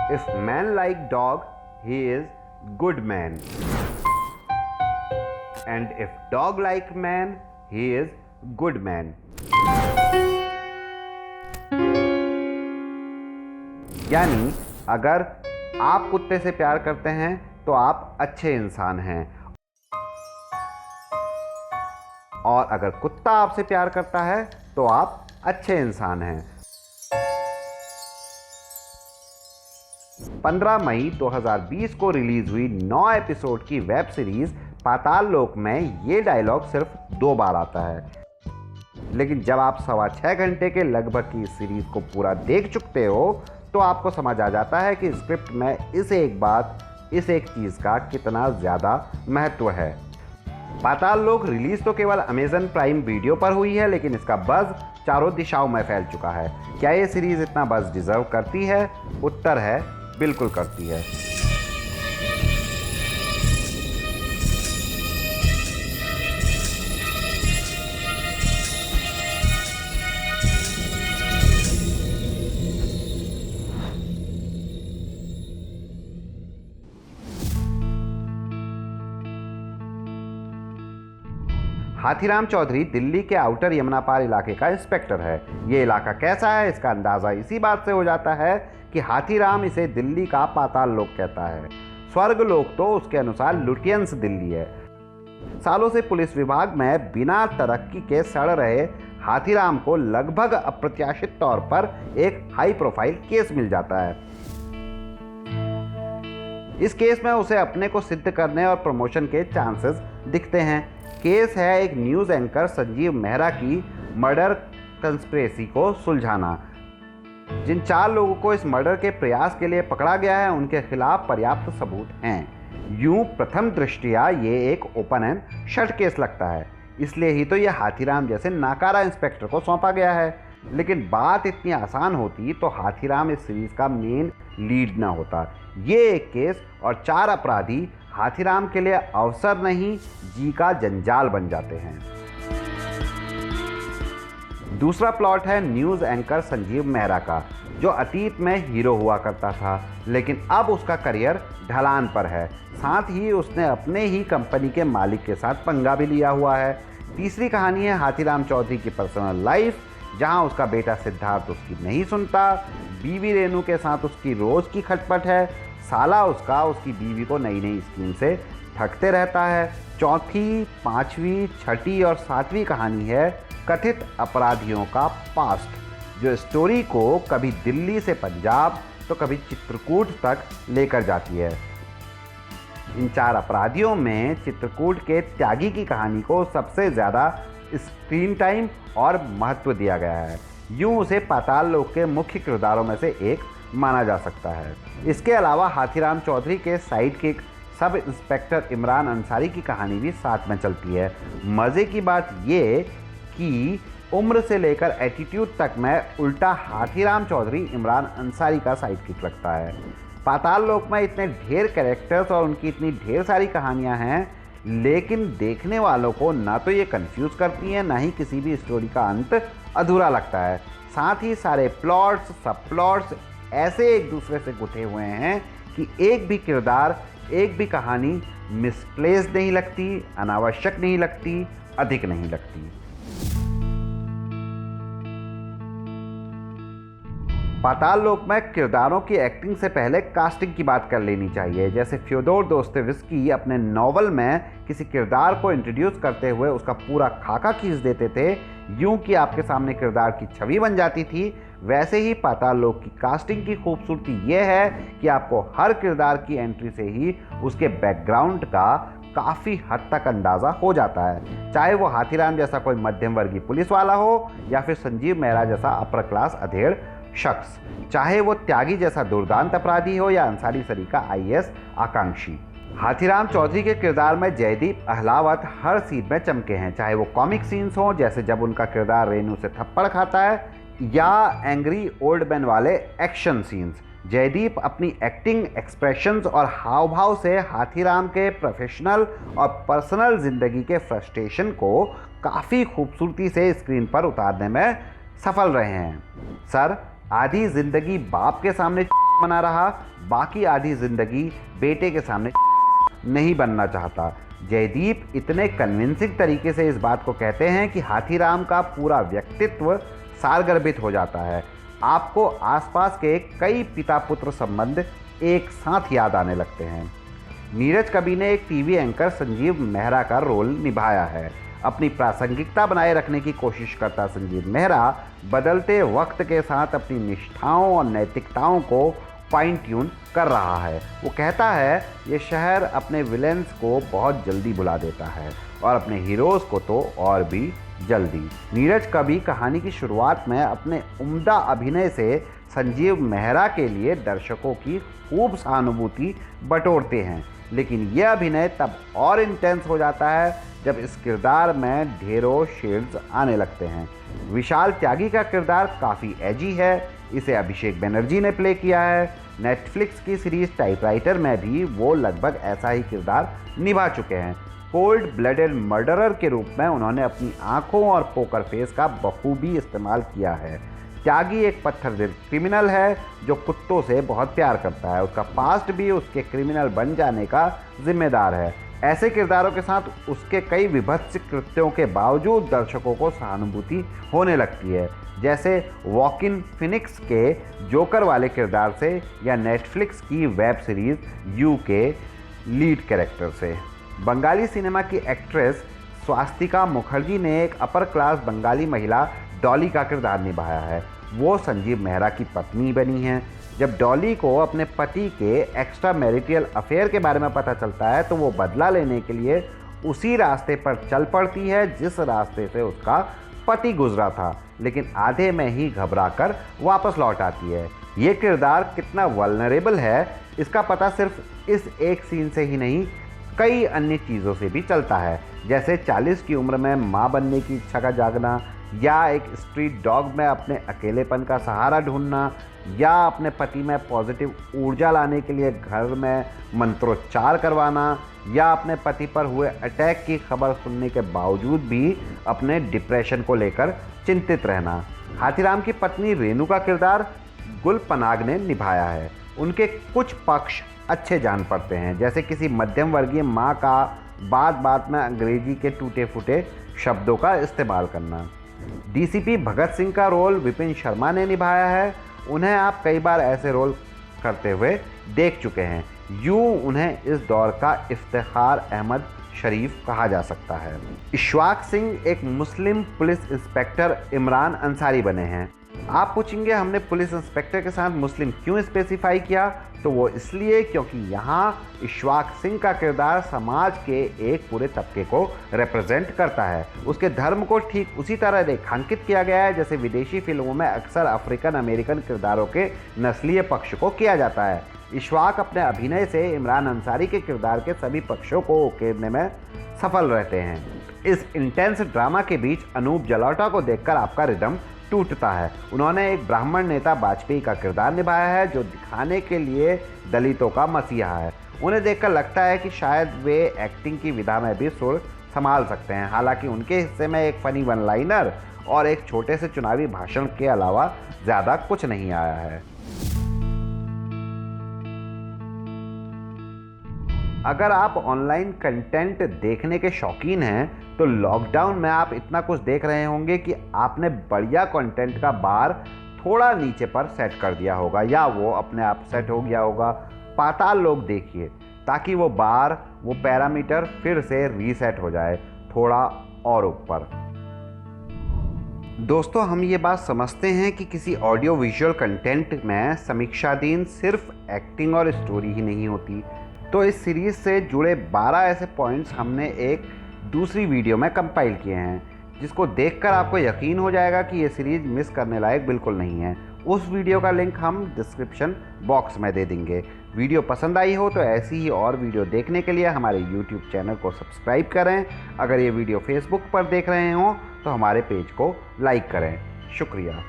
If man like dog, he is good man. And if dog like man, he is good man. यानी अगर आप कुत्ते से प्यार करते हैं तो आप अच्छे इंसान हैं, और अगर कुत्ता आपसे प्यार करता है तो आप अच्छे इंसान हैं। 15 मई 2020 को रिलीज हुई 9 एपिसोड की वेब सीरीज पाताल लोक में ये डायलॉग सिर्फ 2 बार आता है, लेकिन जब आप 6.25 घंटे के लगभग की इस सीरीज को पूरा देख चुकते हो तो आपको समझ आ जाता है कि स्क्रिप्ट में इस एक बात, इस एक चीज़ का कितना ज़्यादा महत्व है। पाताल लोक रिलीज तो केवल अमेजन प्राइम वीडियो पर हुई है, लेकिन इसका बज़ चारों दिशाओं में फैल चुका है। क्या ये सीरीज इतना बज़ डिजर्व करती है? उत्तर है बिल्कुल करती है। हाथीराम चौधरी दिल्ली के आउटर यमुनापार इलाके का इंस्पेक्टर है। ये इलाका कैसा है इसका अंदाज़ा इसी बात से हो जाता है कि हाथीराम इसे दिल्ली का पाताल लोक कहता है। स्वर्ग लोक तो उसके अनुसार लुटियंस दिल्ली है। सालों से पुलिस विभाग में बिना तरक्की के सड़ रहे हाथीराम को लगभग अप्रत्याशित तौर पर एक हाई प्रोफाइल केस मिल जाता है। इस केस में उसे अपने को सिद्ध करने और प्रमोशन के चांसेस दिखते हैं। केस है एक न्यूज़ एंकर संजीव मेहरा की मर्डर कंस्पिरेसी को सुलझाना। जिन 4 लोगों को इस मर्डर के प्रयास के लिए पकड़ा गया है उनके खिलाफ पर्याप्त सबूत हैं। यूं प्रथम दृष्टया ये एक ओपन एंड शट केस लगता है, इसलिए ही तो यह हाथीराम जैसे नाकारा इंस्पेक्टर को सौंपा गया है। लेकिन बात इतनी आसान होती तो हाथीराम इस सीरीज का मेन लीड ना होता। ये एक केस और 4 अपराधी हाथीराम के लिए अवसर नहीं, जी का जंजाल बन जाते हैं। दूसरा प्लॉट है न्यूज़ एंकर संजीव मेहरा का, जो अतीत में हीरो हुआ करता था, लेकिन अब उसका करियर ढलान पर है। साथ ही उसने अपने ही कंपनी के मालिक के साथ पंगा भी लिया हुआ है। तीसरी कहानी है हाथीराम चौधरी की पर्सनल लाइफ, जहां उसका बेटा सिद्धार्थ उसकी नहीं सुनता, बीवी रेनू के साथ उसकी रोज़ की खटपट है, साला उसकी बीवी को नई नई स्कीम से ठगते रहता है। चौथी, 5वीं, 6ठी और 7वीं कहानी है कथित अपराधियों का पास्ट, जो स्टोरी को कभी दिल्ली से पंजाब तो कभी चित्रकूट तक लेकर जाती है। इन 4 अपराधियों में चित्रकूट के त्यागी की कहानी को सबसे ज़्यादा स्क्रीन टाइम और महत्व दिया गया है। यूँ उसे पाताल लोक के मुख्य किरदारों में से एक माना जा सकता है। इसके अलावा हाथीराम चौधरी के side kick sub inspector Imran Ansari की कहानी भी साथ में चलती है। मज़े की बात ये कि उम्र से लेकर एटीट्यूड तक में उल्टा हाथीराम चौधरी इमरान अंसारी का साइड किक लगता है। पाताल लोक में इतने ढेर कैरेक्टर्स और उनकी इतनी ढेर सारी कहानियाँ हैं, लेकिन देखने वालों को ना तो ये कंफ्यूज करती हैं, ना ही किसी भी स्टोरी का अंत अधूरा लगता है। साथ ही सारे प्लॉट्स, सब प्लॉट्स ऐसे एक दूसरे से गुथे हुए हैं कि एक भी किरदार, एक भी कहानी मिसप्लेस्ड नहीं लगती, अनावश्यक नहीं लगती, अधिक नहीं लगती। पाताल लोक में किरदारों की एक्टिंग से पहले कास्टिंग की बात कर लेनी चाहिए। जैसे फ्योदोर दोस्तोयेव्स्की अपने नॉवल में किसी किरदार को इंट्रोड्यूस करते हुए उसका पूरा खाका खींच देते थे, यूं कि आपके सामने किरदार की छवि बन जाती थी, वैसे ही पाताल लोक की कास्टिंग की खूबसूरती यह है कि आपको हर किरदार की एंट्री से ही उसके बैकग्राउंड का काफ़ी हद तक अंदाज़ा हो जाता है। चाहे वो हाथीराम जैसा कोई मध्यम वर्गीय पुलिस वाला हो या फिर संजीव मेहरा जैसा अपर क्लास अधेड़ शख्स, चाहे वो त्यागी जैसा दुर्दांत अपराधी हो या अंसारी सरीका IAS आकांक्षी। हाथीराम चौधरी के किरदार में जयदीप अहलावत हर सीन में चमके हैं, चाहे वो कॉमिक सीन्स हों जैसे जब उनका किरदार रेनू से थप्पड़ खाता है, या एंग्री ओल्ड मैन वाले एक्शन सीन्स। जयदीप अपनी एक्टिंग, एक्सप्रेशंस और हाव भाव से हाथीराम के प्रोफेशनल और पर्सनल ज़िंदगी के फ्रस्ट्रेशन को काफ़ी खूबसूरती से स्क्रीन पर उतारने में सफल रहे हैं। सर, आधी जिंदगी बाप के सामने बना रहा, बाकी आधी जिंदगी बेटे के सामने नहीं बनना चाहता। जयदीप इतने कन्विंसिंग तरीके से इस बात को कहते हैं कि हाथीराम का पूरा व्यक्तित्व सारगर्भित हो जाता है। आपको आसपास के कई पिता पुत्र संबंध एक साथ याद आने लगते हैं। नीरज कवि ने एक टीवी एंकर संजीव मेहरा का रोल निभाया है। अपनी प्रासंगिकता बनाए रखने की कोशिश करता संजीव मेहरा बदलते वक्त के साथ अपनी निष्ठाओं और नैतिकताओं को फाइन ट्यून कर रहा है। वो कहता है ये शहर अपने विलेंस को बहुत जल्दी भुला देता है और अपने हीरोज़ को तो और भी जल्दी। नीरज कवि कहानी की शुरुआत में अपने उम्दा अभिनय से संजीव मेहरा के लिए दर्शकों की खूब सहानुभूति बटोरते हैं, लेकिन यह अभिनय तब और इंटेंस हो जाता है जब इस किरदार में ढेरों शेड्स आने लगते हैं। विशाल त्यागी का किरदार काफ़ी एजी है। इसे अभिषेक बनर्जी ने प्ले किया है। नेटफ्लिक्स की सीरीज टाइपराइटर में भी वो लगभग ऐसा ही किरदार निभा चुके हैं। कोल्ड ब्लडेड मर्डरर के रूप में उन्होंने अपनी आंखों और पोकर फेस का बखूबी इस्तेमाल किया है। त्यागी एक पत्थरदिल क्रिमिनल है जो कुत्तों से बहुत प्यार करता है। उसका पास्ट भी उसके क्रिमिनल बन जाने का जिम्मेदार है। ऐसे किरदारों के साथ उसके कई विभत्स कृत्यों के बावजूद दर्शकों को सहानुभूति होने लगती है, जैसे वॉकिन फिनिक्स के जोकर वाले किरदार से या नेटफ्लिक्स की वेब सीरीज यू के लीड कैरेक्टर से। बंगाली सिनेमा की एक्ट्रेस स्वास्तिका मुखर्जी ने एक अपर क्लास बंगाली महिला डॉली का किरदार निभाया है। वो संजीव मेहरा की पत्नी बनी हैं। जब डॉली को अपने पति के एक्स्ट्रा मैरिटल अफेयर के बारे में पता चलता है तो वो बदला लेने के लिए उसी रास्ते पर चल पड़ती है जिस रास्ते से उसका पति गुजरा था, लेकिन आधे में ही घबराकर वापस लौट आती है। ये किरदार कितना वल्नरेबल है इसका पता सिर्फ इस एक सीन से ही नहीं, कई अन्य चीज़ों से भी चलता है, जैसे 40 की उम्र में माँ बनने की इच्छा का जागना, या एक स्ट्रीट डॉग में अपने अकेलेपन का सहारा ढूंढना, या अपने पति में पॉजिटिव ऊर्जा लाने के लिए घर में मंत्रोच्चार करवाना, या अपने पति पर हुए अटैक की खबर सुनने के बावजूद भी अपने डिप्रेशन को लेकर चिंतित रहना। हाथीराम की पत्नी रेणु का किरदार गुल पनाग ने निभाया है। उनके कुछ पक्ष अच्छे जान पड़ते हैं, जैसे किसी मध्यम वर्गीय माँ का बात बात में अंग्रेजी के टूटे फूटे शब्दों का इस्तेमाल करना। डीसीपी भगत सिंह का रोल विपिन शर्मा ने निभाया है। उन्हें आप कई बार ऐसे रोल करते हुए देख चुके हैं। यूँ उन्हें इस दौर का इफ्तिखार अहमद शरीफ कहा जा सकता है। इशफाक सिंह एक मुस्लिम पुलिस इंस्पेक्टर इमरान अंसारी बने हैं। आप पूछेंगे हमने पुलिस इंस्पेक्टर के साथ मुस्लिम क्यों स्पेसिफाई किया, तो वो इसलिए क्योंकि यहाँ इशफाक सिंह का किरदार समाज के एक पूरे तबके को रिप्रेजेंट करता है। उसके धर्म को ठीक उसी तरह रेखांकित किया गया है जैसे विदेशी फिल्मों में अक्सर अफ्रीकन अमेरिकन किरदारों के नस्लीय पक्ष को किया जाता है। इशफाक अपने अभिनय से इमरान अंसारी के किरदार के सभी पक्षों को उकेरने में सफल रहते हैं। इस इंटेंस ड्रामा के बीच अनूप जलोटा को देखकर आपका रिदम टूटता है। उन्होंने एक ब्राह्मण नेता वाजपेयी का किरदार निभाया है जो दिखाने के लिए दलितों का मसीहा है। उन्हें देखकर लगता है कि शायद वे एक्टिंग की विधा में भी सुर संभाल सकते हैं। हालांकि उनके हिस्से में एक फनी वन लाइनर और एक छोटे से चुनावी भाषण के अलावा ज़्यादा कुछ नहीं आया है। अगर आप ऑनलाइन कंटेंट देखने के शौकीन हैं तो लॉकडाउन में आप इतना कुछ देख रहे होंगे कि आपने बढ़िया कंटेंट का बार थोड़ा नीचे पर सेट कर दिया होगा या वो अपने आप सेट हो गया होगा। पाताल लोग देखिए ताकि वो बार वो पैरामीटर फिर से रीसेट हो जाए थोड़ा और ऊपर। दोस्तों हम ये बात समझते हैं कि किसी ऑडियो विजुअल कंटेंट में समीक्षाधीन सिर्फ एक्टिंग और स्टोरी ही नहीं होती। तो इस सीरीज़ से जुड़े 12 ऐसे पॉइंट्स हमने एक दूसरी वीडियो में कंपाइल किए हैं जिसको देखकर आपको यकीन हो जाएगा कि ये सीरीज़ मिस करने लायक बिल्कुल नहीं है। उस वीडियो का लिंक हम डिस्क्रिप्शन बॉक्स में दे देंगे। वीडियो पसंद आई हो तो ऐसी ही और वीडियो देखने के लिए हमारे YouTube चैनल को सब्सक्राइब करें। अगर ये वीडियो Facebook पर देख रहे हो तो हमारे पेज को लाइक करें। शुक्रिया।